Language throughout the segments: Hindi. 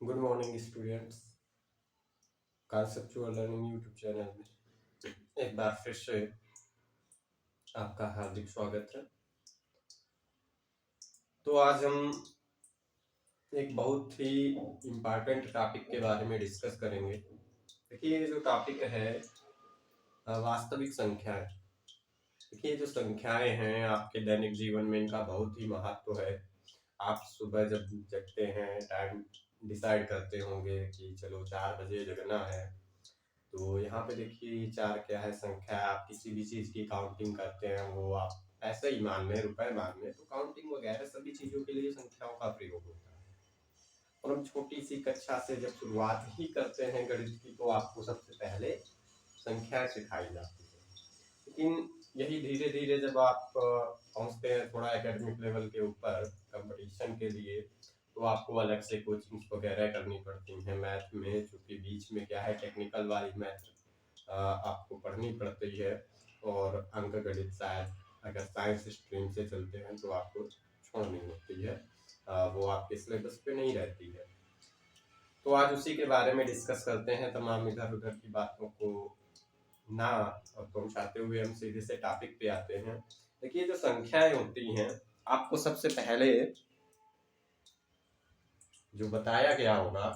Good morning students. Conceptual learning YouTube channel में एक बार फिर से आपका हार्दिक स्वागत है। तो आज हम एक बहुत ही इम्पॉर्टेंट टॉपिक के बारे में डिस्कस करेंगे। देखिए, ये जो टॉपिक है वास्तविक संख्याएं। देखिए, जो संख्याएं हैं आपके दैनिक जीवन में इनका बहुत ही महत्व है। आप सुबह जब जगते हैं टाइम डिसाइड करते होंगे कि चलो 4 बजे जगना है, तो यहाँ पे देखिए 4 क्या है संख्या। आप किसी भी चीज की काउंटिंग करते हैं, वो आप ऐसे ही मान लें, रुपए मान लें, तो काउंटिंग वगैरह सभी चीजों के लिए संख्याओं का प्रयोग होता है। और हम छोटी सी कक्षा से जब शुरुआत ही करते हैं गणित की, तो आपको सबसे पहले संख्या सिखाई जाती है। लेकिन यही धीरे धीरे जब आप पहुंचते हैं थोड़ा एकेडमिक लेवल के ऊपर कंपटीशन के लिए, तो आपको अलग से कोचिंग वगैरह करनी पड़ती हैं मैथ में, क्योंकि बीच में क्या है टेक्निकल वाली मैथ आपको पढ़नी पड़ती है। और अंक गणित शायद अगर साइंस स्ट्रीम से चलते हैं तो आपको छोड़नी होती है, वो आपके सिलेबस पे नहीं रहती है। तो आज उसी के बारे में डिस्कस करते हैं, तमाम इधर उधर की बातों को ना पहुंचाते हुए हम सीधे से टॉपिक पे आते हैं। देखिए, जो संख्याएं होती हैं, आपको सबसे पहले जो बताया गया होगा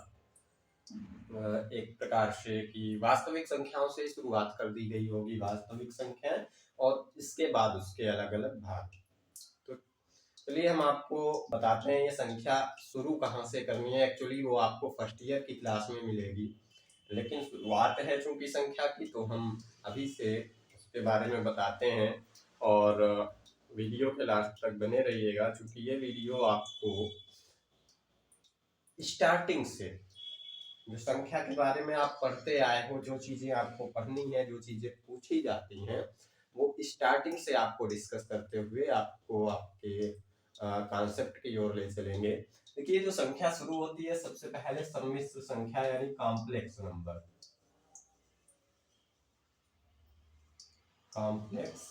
एक प्रकार से कि वास्तविक संख्याओं से शुरुआत कर दी गई होगी, वास्तविक संख्याएं, और इसके बाद उसके अलग अलग भाग। तो चलिए हम आपको बताते हैं ये संख्या शुरू कहाँ से करनी है। एक्चुअली वो आपको फर्स्ट ईयर की क्लास में मिलेगी, लेकिन शुरुआत है चूंकि संख्या की, तो हम अभी से उसके बारे में बताते हैं। और वीडियो के लास्ट तक बने रहिएगा, क्योंकि ये वीडियो आपको स्टार्टिंग से जो संख्या के बारे में आप पढ़ते आए हो, जो चीजें आपको पढ़नी है, जो चीजें पूछी जाती हैं, वो स्टार्टिंग से आपको डिस्कस करते हुए आपको आपके कॉन्सेप्ट की ओर ले चलेंगे। देखिए, जो संख्या शुरू होती है सबसे पहले सम्मिश्र संख्या यानी कॉम्प्लेक्स नंबर। कॉम्प्लेक्स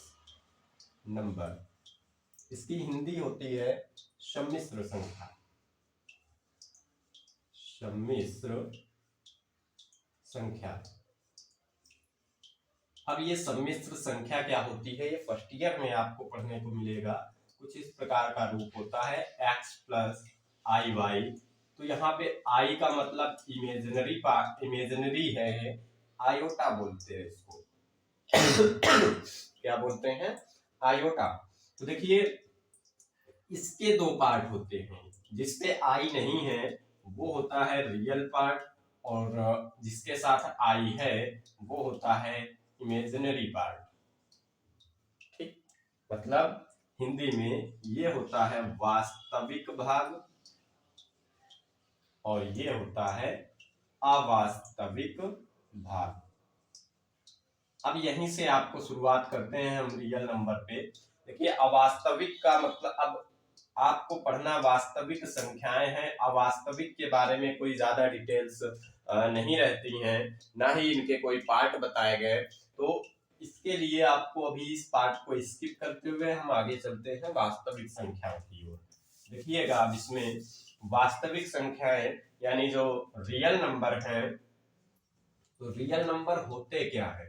नंबर, इसकी हिंदी होती है सम्मिश्र संख्या। सम्मिश्र संख्या। अब ये सम्मिश्र संख्या क्या होती है, ये फर्स्ट ईयर में आपको पढ़ने को मिलेगा। कुछ इस प्रकार का रूप होता है x प्लस आई वाई। तो यहाँ पे i का मतलब इमेजिनरी पार्ट, इमेजिनरी है, आयोटा बोलते हैं इसको। क्या बोलते हैं? आयोटा। तो देखिए, इसके दो पार्ट होते हैं, जिसपे आई नहीं है वो होता है रियल पार्ट, और जिसके साथ आई है वो होता है इमेजिनरी पार्ट। ठीक, मतलब हिंदी में ये होता है वास्तविक भाग और ये होता है अवास्तविक भाग। अब यहीं से आपको शुरुआत करते हैं हम रियल नंबर पे। देखिए, अवास्तविक का मतलब, अब आपको पढ़ना वास्तविक संख्याएं हैं। अवास्तविक के बारे में कोई ज्यादा डिटेल्स नहीं रहती हैं, ना ही इनके कोई पार्ट बताए गए। तो इसके लिए आपको अभी इस पार्ट को स्किप करते हुए हम आगे चलते हैं वास्तविक संख्याओं की ओर। देखिएगा, अब इसमें वास्तविक संख्याएं यानी जो रियल नंबर हैं, तो रियल नंबर होते क्या है?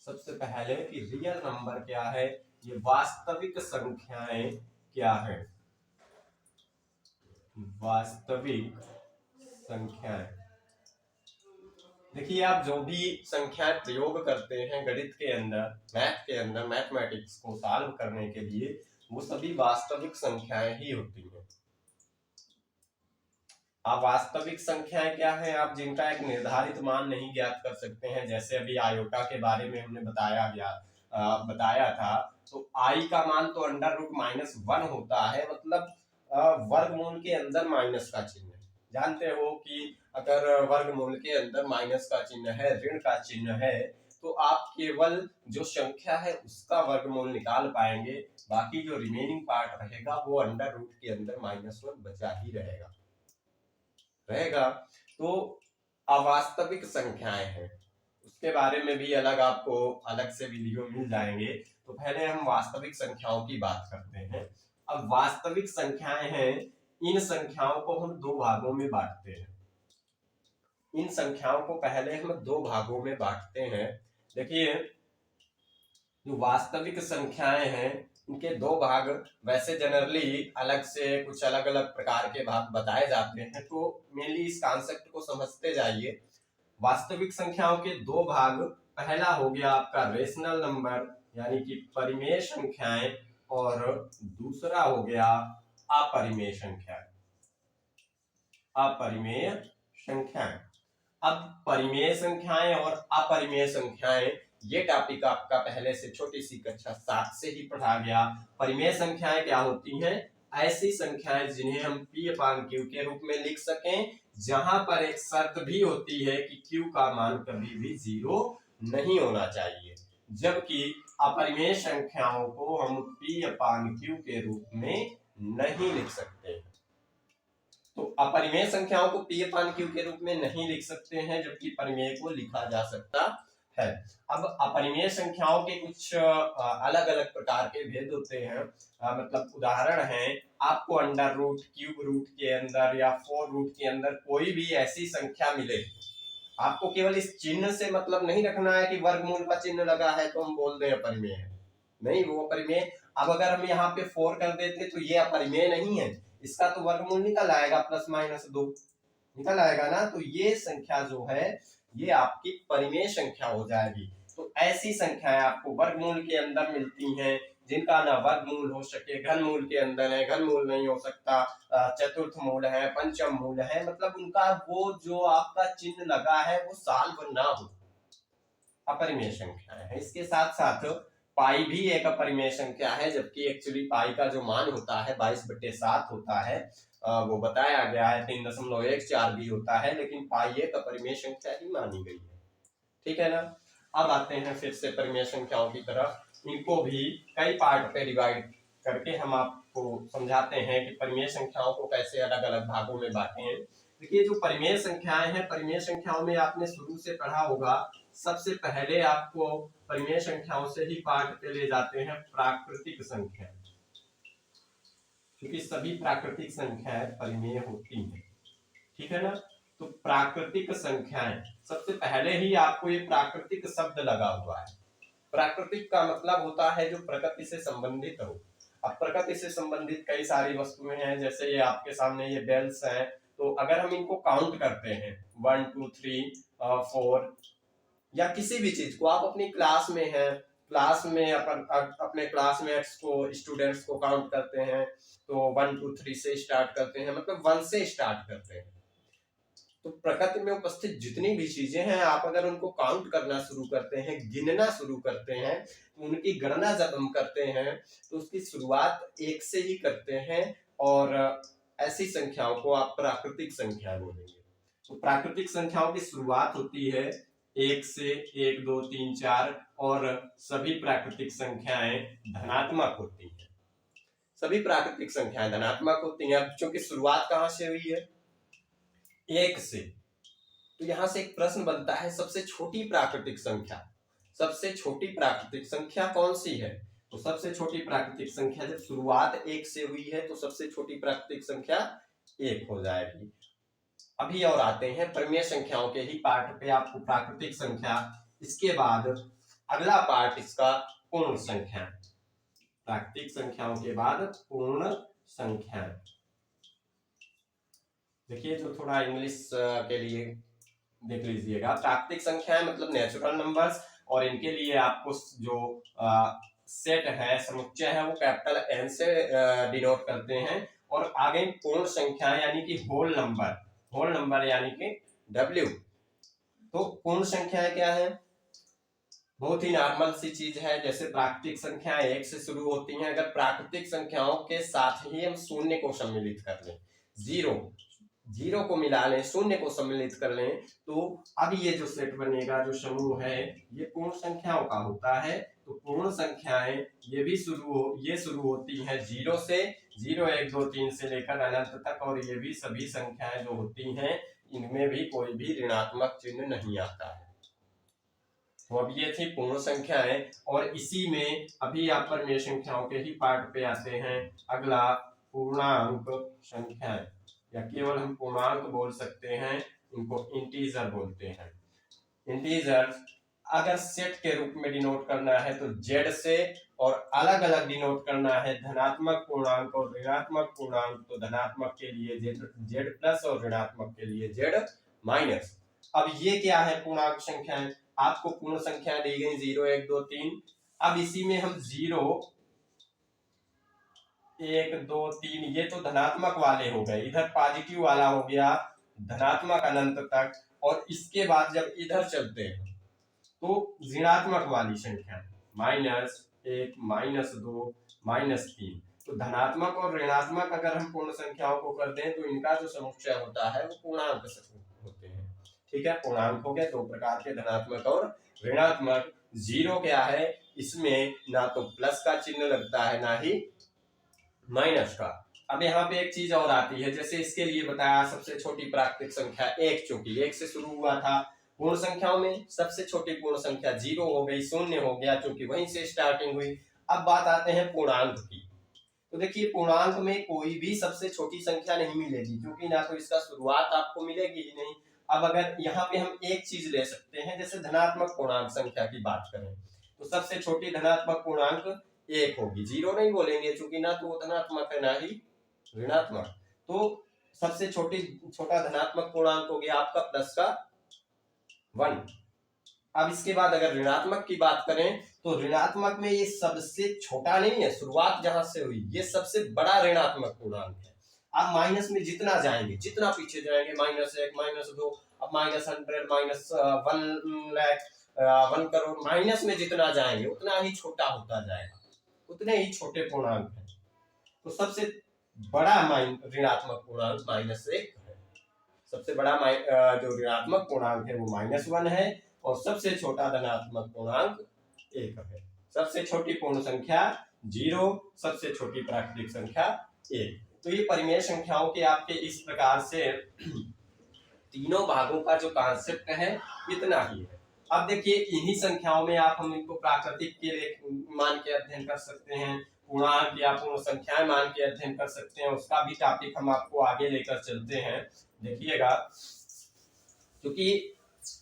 सबसे पहले कि रियल नंबर क्या है, ये वास्तविक संख्याएं क्या है। वास्तविक संख्याएं, देखिए, आप जो भी संख्याएं प्रयोग करते हैं गणित के अंदर, मैथ के अंदर, मैथमेटिक्स को सॉल्व करने के लिए, वो सभी वास्तविक संख्याएं ही होती हैं। आप वास्तविक संख्याएं क्या है? आप जिनका एक निर्धारित मान नहीं ज्ञात कर सकते हैं, जैसे अभी आयोटा के बारे में हमने बताया था। तो आई का मान तो अंडर रूट -1 होता है, मतलब वर्गमूल के अंदर माइनस का चिन्ह है। जानते हो कि अगर वर्गमूल के अंदर माइनस का चिन्ह है, ऋण का चिन्ह है, तो आप केवल जो संख्या है उसका वर्गमूल निकाल पाएंगे, बाकी जो रिमेनिंग पार्ट रहेगा वो अंडर रूट के अंदर -1 बचा ही रहेगा। तो अवास्तविक संख्याएं हैं, उसके बारे में भी आपको अलग से वीडियो मिल जाएंगे। तो पहले हम वास्तविक संख्याओं की बात करते हैं। अब वास्तविक संख्याएं हैं, इन संख्याओं को हम दो भागों में बांटते हैं। इन संख्याओं को पहले हम दो भागों में बांटते हैं। देखिए, जो वास्तविक संख्याएं हैं इनके दो भाग वैसे जनरली अलग से कुछ अलग अलग प्रकार के भाग बताए जाते हैं, तो मेनली इस कॉन्सेप्ट को समझते जाइए। वास्तविक संख्याओं के दो भाग, पहला हो गया आपका रेशनल नंबर यानी कि परिमेय संख्याएं, और दूसरा हो गया अपरिमेय संख्याएं। अपरिमेय संख्याएं। अब परिमेय संख्याएं और अपरिमेय संख्याएं, ये टॉपिक आपका पहले से छोटी सी कक्षा 7 से ही पढ़ा गया। परिमेय संख्याएं क्या होती हैं? ऐसी संख्याएं जिन्हें हम P/Q के रूप में लिख सकें, जहां पर एक शर्त भी होती है कि Q का मान कभी भी 0 नहीं होना चाहिए। जबकि अपरिमेय संख्याओं को हम P/Q के रूप में नहीं लिख सकते। तो अपरिमेय संख्याओं को P/Q के रूप में नहीं लिख सकते हैं, जबकि परिमेय को लिखा जा सकता है। अब अपरिमेय संख्याओं के कुछ अलग अलग प्रकार के भेद होते हैं। मतलब उदाहरण है, आपको अंडर रूट, क्यूब रूट के अंदर या 4 रूट के अंदर कोई भी ऐसी संख्या मिले, आपको केवल इस चिन्ह से मतलब नहीं रखना है कि वर्गमूल का चिन्ह लगा है तो हम बोल दें अपरिमेय है। नहीं, वो अपरिमेय। अब अगर हम यहाँ पे 4 कर देते तो ये अपरिमेय नहीं है, इसका तो वर्गमूल निकल आएगा, +-2 निकल आएगा ना। तो ये संख्या जो है ये आपकी परिमेय संख्या हो जाएगी। तो ऐसी संख्याएं आपको वर्गमूल के अंदर मिलती हैं, जिनका ना वर्गमूल हो सके, घनमूल के अंदर है, घनमूल नहीं हो सकता, चतुर्थ मूल है, पंचम मूल है, मतलब उनका वो जो आपका चिन्ह लगा है वो साल्व ना हो, अपरिमेय संख्या है। इसके साथ साथ पाई भी एक अपरिमेय संख्या है, जबकि एक्चुअली पाई का जो मान होता है 22/7 होता है, वो बताया गया है 3.14 भी होता है, लेकिन पाई एक अपरिमेय संख्या ही मानी गई है। ठीक है ना। अब आते हैं फिर से परिमेय संख्याओं की तरफ। इनको भी कई पार्ट पे डिवाइड करके हम आपको समझाते हैं कि परिमेय संख्याओं को कैसे अलग अलग भागों में बांटे हैं। देखिए, जो परिमेय संख्याएं हैं, परिमेय संख्याओं में आपने शुरू से पढ़ा होगा, सबसे पहले आपको परिमेय संख्याओं से ही पार्ट पे ले जाते हैं प्राकृतिक संख्या, क्योंकि सभी प्राकृतिक संख्याएं परिमेय होती हैं। ठीक है ना। तो प्राकृतिक संख्याएं, सबसे पहले ही आपको ये प्राकृतिक शब्द लगा हुआ है। प्राकृतिक का मतलब होता है जो प्रकृति से संबंधित हो। अब प्रकृति से संबंधित कई सारी वस्तुएं हैं, जैसे ये आपके सामने ये बेल्स हैं, तो अगर हम इनको काउंट करते हैं 1 2 3 4, या किसी भी चीज को आप अपनी क्लास में हैं, क्लास में अपने क्लासमेट्स को, स्टूडेंट्स को काउंट करते हैं, तो 1 2 3 से स्टार्ट करते हैं, मतलब 1 से स्टार्ट करते हैं। तो प्रकृति में उपस्थित जितनी भी चीजें हैं, आप अगर उनको काउंट करना शुरू करते हैं, गिनना शुरू करते हैं, तो उनकी गणना जब हम करते हैं तो उसकी शुरुआत 1 से ही करते हैं, और ऐसी संख्याओं को आप प्राकृतिक संख्या बोलेंगे। तो प्राकृतिक संख्याओं की शुरुआत होती है 1 से, 1 2 3 4, और सभी प्राकृतिक संख्याएं धनात्मक होती हैं। सभी प्राकृतिक संख्याएं धनात्मक होती हैं। अब चूंकि शुरुआत कहां से हुई है? 1 से, तो यहां से एक प्रश्न बनता है, सबसे छोटी प्राकृतिक संख्या, सबसे छोटी प्राकृतिक संख्या कौन सी है? तो सबसे छोटी प्राकृतिक संख्या जब शुरुआत 1 से हुई है तो सबसे छोटी प्राकृतिक संख्या 1 हो जाएगी। अभी और आते हैं परिमेय संख्याओं के ही पार्ट पे, आपको प्राकृतिक संख्या, इसके बाद अगला पार्ट इसका पूर्ण संख्या। प्राकृतिक संख्याओं के बाद पूर्ण संख्या। देखिए, जो थोड़ा इंग्लिश के लिए देख लीजिएगा, प्राकृतिक संख्याएं मतलब नेचुरल नंबर्स, और इनके लिए आपको जो सेट है, समुच्चय है, वो कैपिटल N से डिनोट करते हैं। और आगे पूर्ण संख्या यानी कि होल नंबर, होल नंबर यानी कि W। तो पूर्ण संख्याएं क्या है? बहुत ही नॉर्मल सी चीज है। जैसे प्राकृतिक संख्याएं 1 से शुरू होती हैं, अगर प्राकृतिक संख्याओं के साथ ही हम शून्य को सम्मिलित कर लें, जीरो को मिला लें, शून्य को सम्मिलित कर लें, तो अब ये जो सेट बनेगा, जो समूह है, ये पूर्ण संख्याओं का होता है। तो पूर्ण संख्याएं ये शुरू होती हैं 0 से, 0 1 2 3 से लेकर अनंत तक, और ये भी सभी संख्याएं जो होती हैं इनमें भी कोई भी ऋणात्मक चिन्ह नहीं आता है। तो अब ये थी पूर्ण संख्याएं, और इसी में अभी आप परिमेय संख्याओं के ही पार्ट पे आते हैं। अगला पूर्णांक संख्याएं, या केवल हम पूर्णांक बोल सकते हैं, इनको इंटीजर बोलते हैं। इंटीजर अगर सेट के रूप में डिनोट करना है तो जेड से, और अलग अलग डिनोट करना है धनात्मक पूर्णांक और ऋणात्मक पूर्णांक तो धनात्मक के लिए जेड प्लस और ऋणात्मक के लिए जेड माइनस। अब ये क्या है पूर्णांक संख्याएं, आपको पूर्ण संख्याएं दी गई 0 1 2 3। अब इसी में हम 0 1 2 3 ये तो धनात्मक वाले हो गए, इधर पॉजिटिव वाला हो गया धनात्मक अनंत तक, और इसके बाद जब इधर चलते हैं तो ऋणात्मक वाली संख्या -1 -2 -3। तो धनात्मक और ऋणात्मक अगर हम पूर्ण संख्याओं को कर दें तो इनका जो समुच्चय होता है वो पूर्णांक होते हैं। ठीक है, पूर्णांक हो गए दो प्रकार के, धनात्मक और ऋणात्मक। जीरो क्या है, इसमें ना तो प्लस का चिन्ह लगता है ना ही माइनस का। अब यहाँ पे एक चीज और आती है, जैसे इसके लिए बताया सबसे छोटी प्राकृतिक संख्या 1, चूंकि 1 से शुरू हुआ था। पूर्ण संख्याओं में सबसे छोटी पूर्ण संख्या 0 हो गई, 0 हो गया, क्योंकि वहीं से स्टार्टिंग हुई। अब बात आते हैं पूर्णांक की। तो देखिए पूर्णांक में कोई भी सबसे छोटी संख्या नहीं मिलेगी, क्योंकि ना तो इसका शुरुआत आपको मिलेगी ही नहीं। अब अगर यहाँ पे हम एक चीज ले सकते हैं, जैसे धनात्मक पूर्णांक संख्या की बात करें तो सबसे छोटी धनात्मक पूर्णांक 1 होगी, 0 नहीं बोलेंगे क्योंकि ना तो वो धनात्मक है ना ही ऋणात्मक। तो सबसे छोटा धनात्मक पूर्णांक हो गया आपका प्लस का 1। अब इसके बाद अगर ऋणात्मक की बात करें तो ऋणात्मक में ये सबसे छोटा नहीं है, शुरुआत जहां से हुई ये सबसे बड़ा ऋणात्मक पूर्णांक है। आप माइनस में जितना जाएंगे, जितना पीछे जाएंगे, -1 -2, अब -100 -1 लाख 1 करोड़, माइनस में जितना जाएंगे उतना ही छोटा होता जाएगा, उतने ही छोटे पूर्णांक है। तो सबसे बड़ा ऋणात्मक पूर्णांक -1 है। सबसे बड़ा जो ऋणात्मक पूर्णांक है वो -1 है, और सबसे छोटा धनात्मक पूर्णांक 1 है। सबसे छोटी पूर्ण संख्या 0, सबसे छोटी प्राकृतिक संख्या 1। तो ये परिमेय संख्याओं के आपके इस प्रकार से तीनों भागों का जो कॉन्सेप्ट है इतना ही है। अब देखिए इन्हीं संख्याओं में आप हम इनको प्राकृतिक के लिए मान के अध्ययन कर सकते हैं, पूर्णांक या पूर्ण संख्याएं मान के अध्ययन कर सकते हैं, उसका भी टॉपिक हम आपको आगे लेकर चलते हैं। देखिएगा, क्योंकि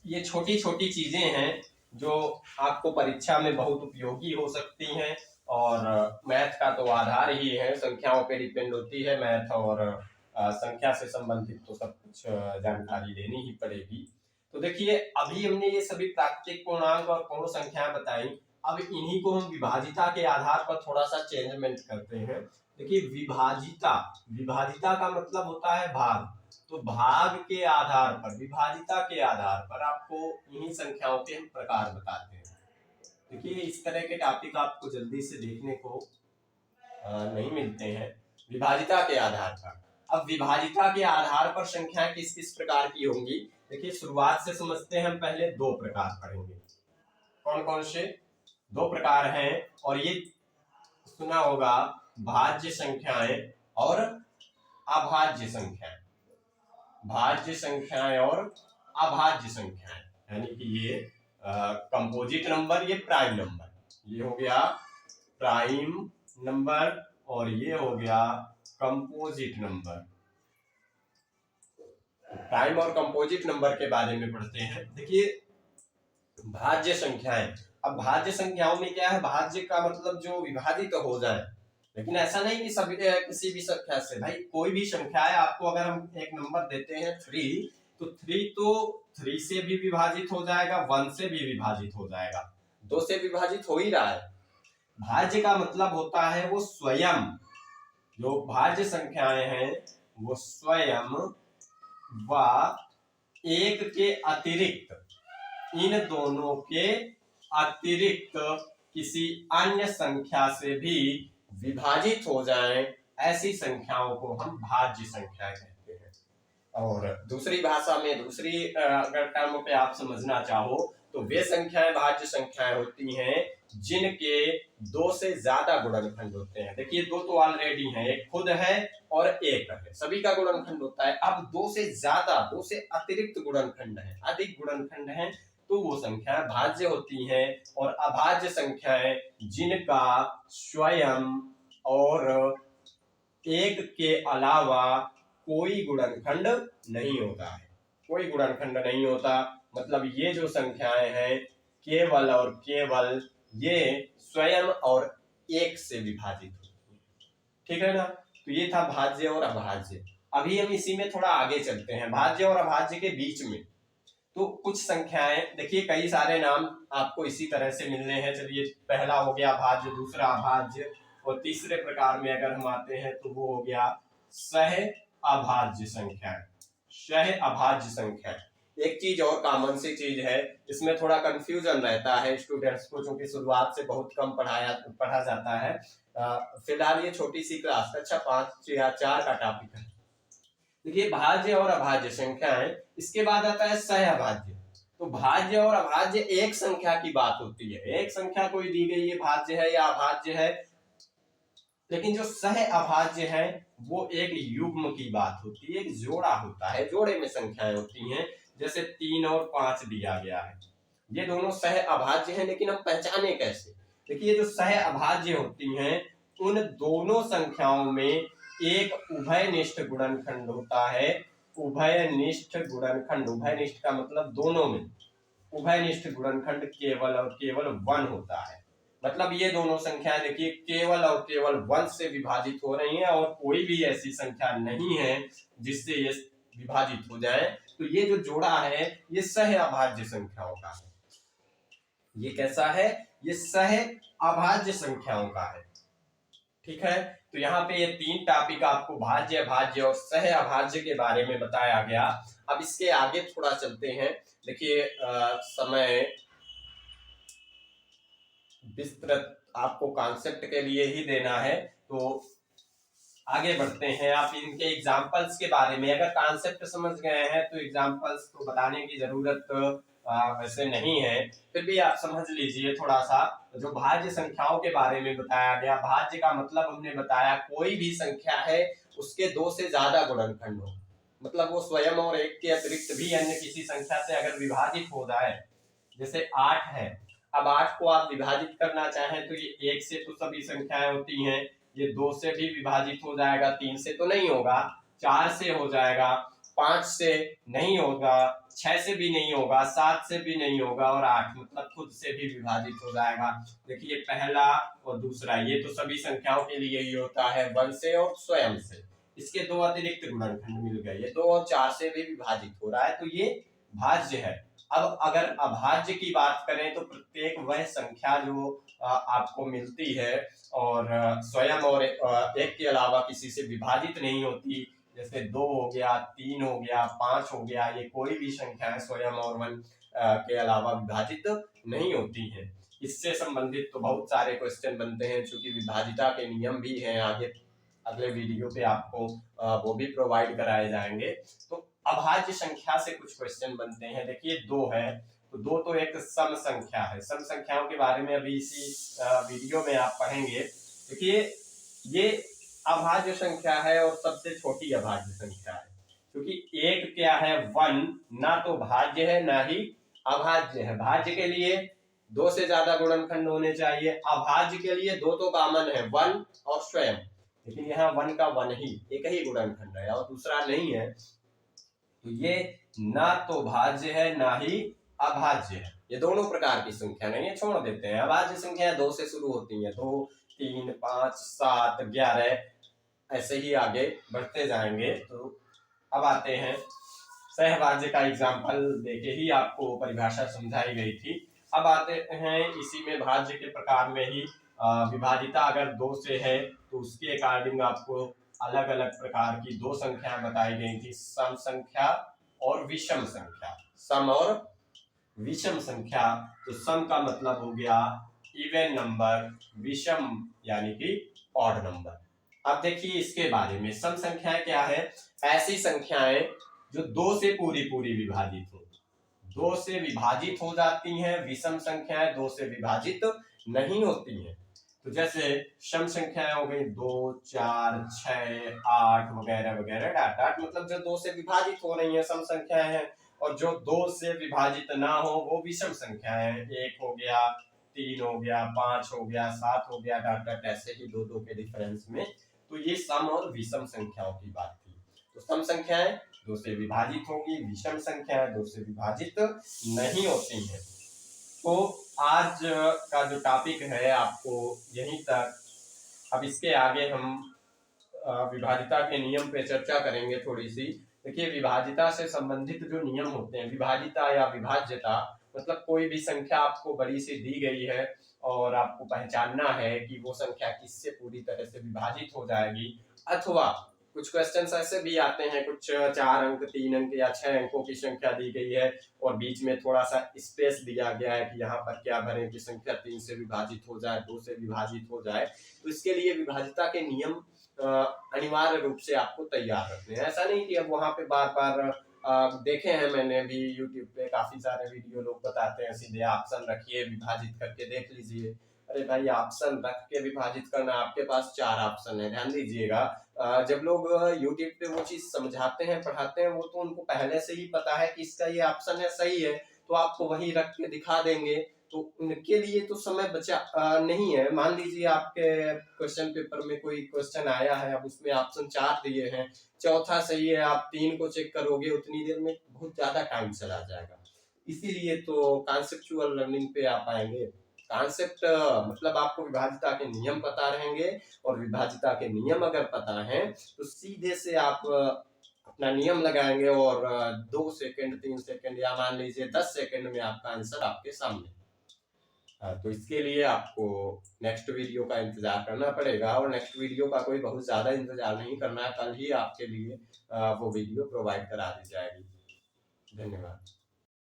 ये छोटी छोटी चीजें हैं जो आपको परीक्षा में बहुत उपयोगी हो सकती हैं, और मैथ का तो आधार ही है, संख्याओं पे डिपेंड होती है मैथ, और संख्या से संबंधित तो सब कुछ जानकारी लेनी ही पड़ेगी। तो देखिए अभी हमने ये सभी प्राकृतिक पूर्णांक और पूर्ण संख्याएं बताई। अब इन्हीं को हम विभाजिता के आधार पर थोड़ा सा चेंजमेंट करते हैं। देखिए विभाजिता का मतलब होता है भाग। तो भाग के आधार पर, विभाजिता के आधार पर आपको इन्हीं संख्याओं के हम प्रकार बताते हैं। देखिए इस तरह के टॉपिक आपको जल्दी से देखने को नहीं मिलते हैं, विभाजिता के आधार पर। अब विभाजिता के आधार पर संख्याएं किस किस प्रकार की होंगी, देखिए शुरुआत से समझते हैं हम। पहले दो प्रकार पढ़ेंगे, कौन कौन से दो प्रकार हैं, और ये सुना होगा, भाज्य संख्याएं और अभाज्य संख्याएं। भाज्य संख्याएं और अभाज्य संख्याएं, यानी कि ये कंपोजिट नंबर, ये प्राइम नंबर, ये हो गया प्राइम नंबर और ये हो गया कंपोजिट नंबर। प्राइम और कंपोजिट नंबर के बारे में पढ़ते हैं। देखिए भाज्य संख्याएं, अब भाज्य संख्याओं में क्या है, भाज्य का मतलब जो विभाजित हो जाए, लेकिन ऐसा नहीं कि सभी किसी भी संख्या से, भाई कोई भी संख्या है, आपको अगर हम एक नंबर देते हैं 3, तो 3 से भी विभाजित हो जाएगा, 1 से भी विभाजित हो जाएगा, 2 से विभाजित हो ही रहा है। भाज्य का मतलब होता है वो स्वयं, जो भाज्य संख्याएं हैं वो स्वयं व एक के अतिरिक्त, इन दोनों के अतिरिक्त किसी अन्य संख्या से भी विभाजित हो जाएं, ऐसी संख्याओं को हम भाज्य संख्या कहते हैं। और दूसरी भाषा में, दूसरी अगर टर्म पे आप समझना चाहो तो वे संख्याएं भाज्य संख्याएं होती हैं जिनके 2 से ज्यादा गुणनखंड होते हैं। देखिए 2 तो ऑलरेडी हैं, एक खुद है और एक है, सभी का गुणनखंड होता है। अब 2 से ज्यादा, 2 से अतिरिक्त गुणनखंड है, अधिक गुणनखंड है, तो वो संख्याएं भाज्य होती हैं। और अभाज्य संख्याएं जिनका स्वयं और एक के अलावा कोई गुणनखंड नहीं होता है। कोई गुणनखंड नहीं होता मतलब ये जो संख्याएं हैं केवल और केवल ये स्वयं और एक से विभाजित होती है। ठीक है ना। तो ये था भाज्य और अभाज्य। अभी हम इसी में थोड़ा आगे चलते हैं, भाज्य और अभाज्य के बीच में। तो कुछ संख्याएं देखिए, कई सारे नाम आपको इसी तरह से मिलने हैं। चलिए, पहला हो गया भाज्य, दूसरा अभाज्य, और तीसरे प्रकार में अगर हम आते हैं तो वो हो गया सह अभाज्य संख्या। सह अभाज्य संख्या एक चीज और कॉमन सी चीज है, इसमें थोड़ा कंफ्यूजन रहता है स्टूडेंट्स को, क्योंकि शुरुआत से बहुत कम पढ़ा जाता है। फिलहाल ये छोटी सी क्लास कक्षा 5 या 4 का टॉपिक है। देखिए, भाज्य और अभाज्य संख्याएं, इसके बाद आता है सह अभाज्य। तो भाज्य और अभाज्य एक संख्या की बात होती है, एक संख्या कोई दी गई है, भाज्य है या अभाज्य है। लेकिन जो सह अभाज्य है वो एक युग्म की बात होती है, एक जोड़ा होता है, जोड़े में संख्याएं होती हैं। जैसे 3 और 5 दिया गया है, ये दोनों सह अभाज्य हैं, लेकिन हम पहचाने कैसे? देखिए, जो सह अभाज्य होती हैं उन दोनों संख्याओं में एक उभयनिष्ठ गुणनखंड होता है। उभयनिष्ठ गुणनखंड, उभयनिष्ठ का मतलब दोनों में, उभयनिष्ठ गुणनखंड केवल और केवल 1 होता है। मतलब ये दोनों संख्याएं देखिए केवल और केवल 1 से विभाजित हो रही हैं, और कोई भी ऐसी संख्या नहीं है जिससे ये विभाजित हो जाए। तो ये जो जोड़ा है ये सह अभाज्य संख्याओं का है। ये कैसा है? ये सह अभाज्य संख्याओं का है। ठीक है। तो यहाँ पे ये 3 टॉपिक आपको भाज्य, अभाज्य और सह अभाज्य के बारे में बताया गया। अब इसके आगे थोड़ा चलते हैं। देखिए, समय विस्तृत आपको कॉन्सेप्ट के लिए ही देना है, तो आगे बढ़ते हैं। आप इनके एग्जाम्पल्स के बारे में, अगर कॉन्सेप्ट समझ गए हैं तो एग्जाम्पल्स तो बताने की जरूरत वैसे नहीं है, फिर भी आप समझ लीजिए थोड़ा सा। जो भाज्य संख्याओं के बारे में बताया गया, भाज्य का मतलब हमने बताया कोई भी संख्या है उसके 2 से ज्यादा गुणनखंड हो, मतलब वो स्वयं और एक के अतिरिक्त भी अन्य किसी संख्या से अगर विभाजित हो जाए। जैसे 8 है, अब 8 को आप विभाजित करना चाहें तो ये 1 से तो सभी संख्याएं होती हैं, ये 2 से भी विभाजित हो जाएगा, 3 से तो नहीं होगा, 4 से हो जाएगा, 5 से नहीं होगा, 6 से भी नहीं होगा, 7 से भी नहीं होगा, और 8 मतलब खुद से भी विभाजित हो जाएगा। देखिए, पहला और दूसरा ये तो सभी संख्याओं के लिए ही होता है, 1 से और स्वयं से। इसके 2 अतिरिक्त गुणनखंड मिल गए, ये 2 और 4 से भी विभाजित हो रहा है, तो ये भाज्य है। अब अगर अभाज्य की बात करें तो प्रत्येक वह संख्या जो आपको मिलती है और स्वयं और एक के अलावा किसी से विभाजित नहीं होती, जैसे 2 हो गया, 3 हो गया, 5 हो गया, ये कोई भी संख्या स्वयं और 1 के अलावा विभाजित नहीं होती है। इससे संबंधित तो बहुत सारे क्वेश्चन बनते हैं, चूंकि विभाजिता के नियम भी हैं, आगे अगले वीडियो पे आपको वो भी प्रोवाइड कराए जाएंगे। तो अभाज्य संख्या से कुछ क्वेश्चन बनते हैं। देखिए, 2 है, तो 2 तो एक सम संख्या है। सम संख्याओं के बारे में अभी इसी वीडियो में आप पढ़ेंगे। देखिए, ये अभाज्य संख्या है और सबसे छोटी अभाज्य संख्या है, क्योंकि एक क्या है 1, ना तो भाज्य है ना ही अभाज्य है। भाज्य के लिए 2 से ज्यादा गुणनखंड होने चाहिए, अभाज्य के लिए 2 तो कॉमन है, 1 और स्वयं, लेकिन यहाँ 1 का 1 ही, एक ही गुणनखंड है और दूसरा नहीं है। तो ये ना तो भाज्य है ना ही अभाज्य है, ये दोनों प्रकार की संख्या नहीं है, छोड़ देते हैं। अभाज्य संख्या 2 से शुरू होती है, 2, 3, 5, 7, 11, ऐसे ही आगे बढ़ते जाएंगे। तो अब आते हैं, सहभाज्य का एग्जाम्पल देके ही आपको परिभाषा समझाई गई थी। अब आते हैं इसी में भाज्य के प्रकार में ही विभाजिता अगर 2 से है तो उसके अकॉर्डिंग आपको अलग अलग प्रकार की 2 संख्या बताई गई थी, सम संख्या और विषम संख्या। सम और विषम संख्या, तो सम का मतलब हो गया इवन नंबर, विषम यानी कि ऑड नंबर। अब देखिए इसके बारे में, सम संख्याएं क्या है? ऐसी संख्याएं जो 2 से पूरी पूरी विभाजित हो, 2 से विभाजित हो जाती हैं। विषम संख्याएं 2 से विभाजित नहीं होती हैं। तो जैसे सम संख्याएं हो गई 2, 4, 6, 8 वगैरह वगैरह, डाट डाट, मतलब जो 2 से विभाजित हो रही हैं सम संख्याएं हैं, और जो 2 से विभाजित ना हो वो विषम संख्याएं हैं। 1 हो गया, 3 हो गया, 5 हो गया, 7 हो गया, डाट डाट, ऐसे ही 2 2 के डिफरेंस में तो ये सम और विषम संख्याओं की बात थी। तो सम संख्याएं 2 से विभाजित होगी, विषम संख्याएं 2 से विभाजित नहीं होती हैं। तो आज का जो टॉपिक है आपको यहीं तक। अब इसके आगे हम विभाजिता के नियम पे चर्चा करेंगे थोड़ी सी। देखिए, विभाजिता से संबंधित जो नियम होते हैं, विभाजिता या विभाज्यता, मतलब कोई भी संख्या आपको बड़ी सी दी गई है और आपको पहचानना है कि वो संख्या किससे पूरी तरह से विभाजित हो जाएगी। अथवा कुछ क्वेश्चंस ऐसे भी आते हैं, कुछ 4 अंक, 3 अंक या 6 अंकों की संख्या दी गई है और बीच में थोड़ा सा स्पेस दिया गया है कि यहाँ पर क्या भरें कि संख्या 3 से विभाजित हो जाए, 2 से विभाजित हो जाए। तो इसके लिए विभाजिता के नियम अनिवार्य रूप से आपको तैयार रखने हैं। ऐसा नहीं कि अब वहां पे बार बार देखे हैं, मैंने भी यूट्यूब पे काफी सारे वीडियो लोग बताते हैं सीधे ऑप्शन रखिए विभाजित करके देख लीजिए। अरे भाई, ऑप्शन रख के विभाजित करना, आपके पास 4 ऑप्शन है। ध्यान दीजिएगा, जब लोग यूट्यूब पे वो चीज समझाते हैं, पढ़ाते हैं, वो तो उनको पहले से ही पता है कि इसका ये ऑप्शन है, सही है, तो आपको वही रख के दिखा देंगे। तो उनके लिए तो समय बचा नहीं है। मान लीजिए आपके क्वेश्चन पेपर में कोई क्वेश्चन आया है, अब उसमें ऑप्शन 4 दिए हैं, चौथा सही है, आप 3 को चेक करोगे, उतनी देर में बहुत ज्यादा टाइम चला जाएगा। इसीलिए तो कॉन्सेप्चुअल लर्निंग पे आप आएंगे। कॉन्सेप्ट मतलब आपको विभाजिता के नियम पता रहेंगे, और विभाजिता के नियम अगर पता है तो सीधे से आप अपना नियम लगाएंगे और 2 सेकंड, 3 सेकंड या मान लीजिए 10 सेकंड में आपका आंसर आपके सामने। तो इसके लिए आपको नेक्स्ट वीडियो का इंतजार करना पड़ेगा, और नेक्स्ट वीडियो का कोई बहुत ज्यादा इंतजार नहीं करना है, कल ही आपके लिए वो वीडियो प्रोवाइड करा दी जाएगी। धन्यवाद।